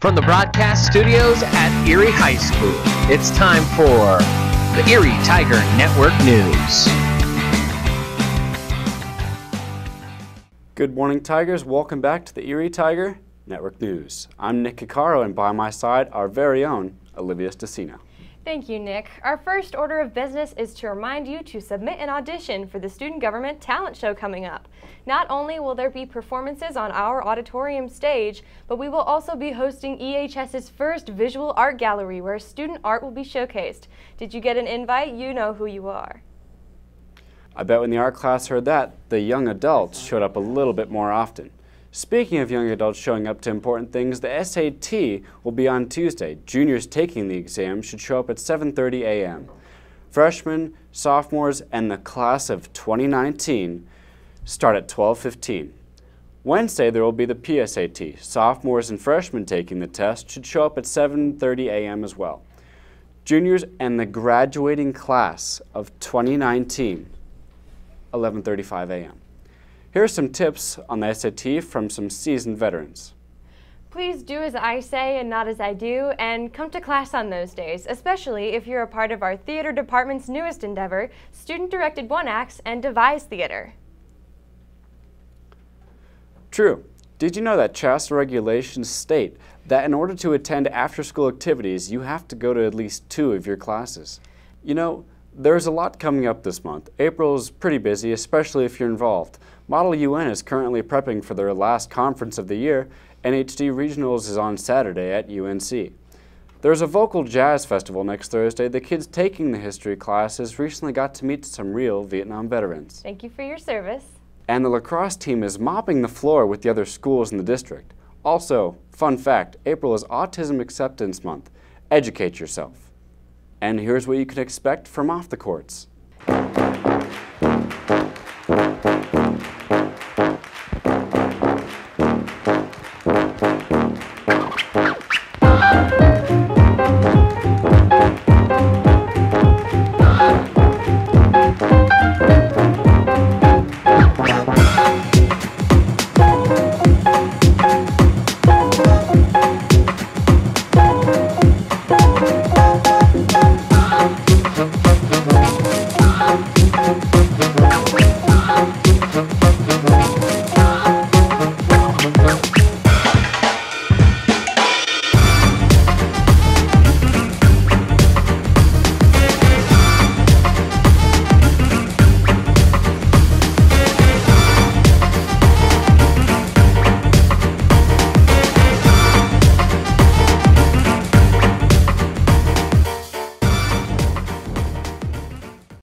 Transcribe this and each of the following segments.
From the broadcast studios at Erie High School, it's time for the Erie Tiger Network News. Good morning, Tigers. Welcome back to the Erie Tiger Network News. I'm Nick Caccaro, and by my side, our very own Olivia Stacina. Thank you, Nick. Our first order of business is to remind you to submit an audition for the Student Government Talent Show coming up. Not only will there be performances on our auditorium stage, but we will also be hosting EHS's first visual art gallery where student art will be showcased. Did you get an invite? You know who you are. I bet when the art class heard that, the young adults showed up a little bit more often. Speaking of young adults showing up to important things, the SAT will be on Tuesday. Juniors taking the exam should show up at 7:30 a.m. Freshmen, sophomores, and the class of 2019 start at 12:15. Wednesday, there will be the PSAT. Sophomores and freshmen taking the test should show up at 7:30 a.m. as well. Juniors and the graduating class of 2019, 11:35 a.m. Here are some tips on the SAT from some seasoned veterans. Please do as I say and not as I do, and come to class on those days, especially if you're a part of our theater department's newest endeavor, student-directed one-acts and devised theater. True. Did you know that CHSA regulations state that in order to attend after-school activities, you have to go to at least 2 of your classes? You know, there's a lot coming up this month. April is pretty busy, especially if you're involved. Model UN is currently prepping for their last conference of the year, and HD Regionals is on Saturday at UNC. There's a vocal jazz festival next Thursday. The kids taking the history classes recently got to meet some real Vietnam veterans. Thank you for your service. And the lacrosse team is mopping the floor with the other schools in the district. Also, fun fact, April is Autism Acceptance Month. Educate yourself. And here's what you can expect from off the courts.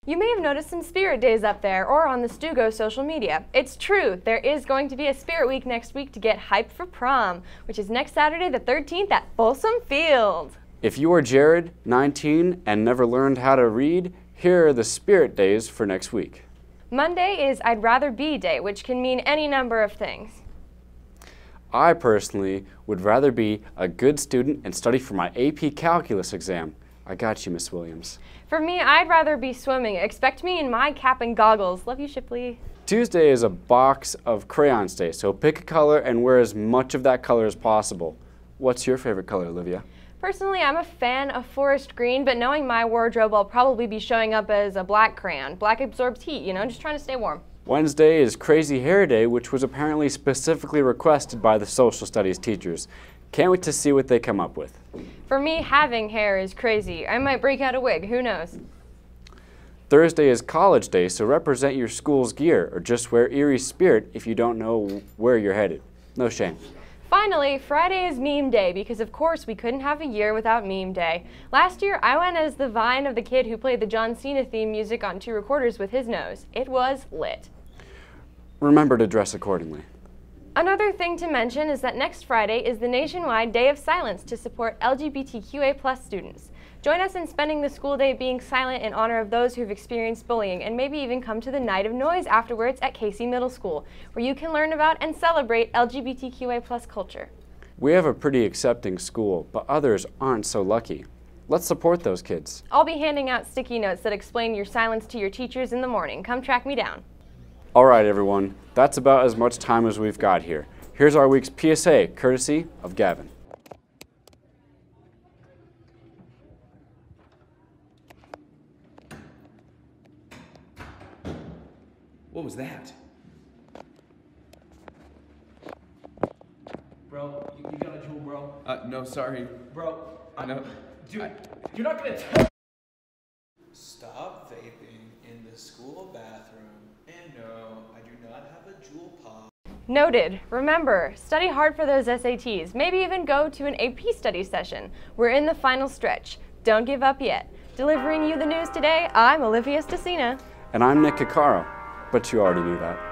You may have noticed some Spirit Days up there or on the Stugo social media. It's true, there is going to be a Spirit Week next week to get hyped for prom, which is next Saturday the 13th at Folsom Field. If you are Jared, 19, and never learned how to read, here are the Spirit Days for next week. Monday is I'd Rather Be Day, which can mean any number of things. I personally would rather be a good student and study for my AP Calculus exam. I got you, Miss Williams. For me, I'd rather be swimming. Expect me in my cap and goggles. Love you, Shipley. Tuesday is a box of crayons day, so pick a color and wear as much of that color as possible. What's your favorite color, Olivia? Personally, I'm a fan of forest green, but knowing my wardrobe, I'll probably be showing up as a black crayon. Black absorbs heat, you know, just trying to stay warm. Wednesday is Crazy Hair Day, which was apparently specifically requested by the social studies teachers. Can't wait to see what they come up with. For me, having hair is crazy. I might break out a wig, who knows? Thursday is College Day, so represent your school's gear, or just wear Erie spirit if you don't know where you're headed. No shame. Finally, Friday is Meme Day, because of course we couldn't have a year without Meme Day. Last year, I went as the vine of the kid who played the John Cena theme music on 2 recorders with his nose. It was lit. Remember to dress accordingly. Another thing to mention is that next Friday is the nationwide Day of Silence to support LGBTQA+ students. Join us in spending the school day being silent in honor of those who've experienced bullying, and maybe even come to the Night of Noise afterwards at Casey Middle School, where you can learn about and celebrate LGBTQA+ culture. We have a pretty accepting school, but others aren't so lucky. Let's support those kids. I'll be handing out sticky notes that explain your silence to your teachers in the morning. Come track me down. All right, everyone. That's about as much time as we've got here. Here's our week's PSA, courtesy of Gavin. What was that? Bro, you got a Juul, bro? No, sorry. Bro, No. Dude, you're not gonna tell. Stop vaping in the school bathroom. And no, I do not have a Juul pod. Noted. Remember, study hard for those SATs. Maybe even go to an AP study session. We're in the final stretch. Don't give up yet. Delivering you the news today, I'm Olivia Stacina. And I'm Nick Caccaro, but you already knew that.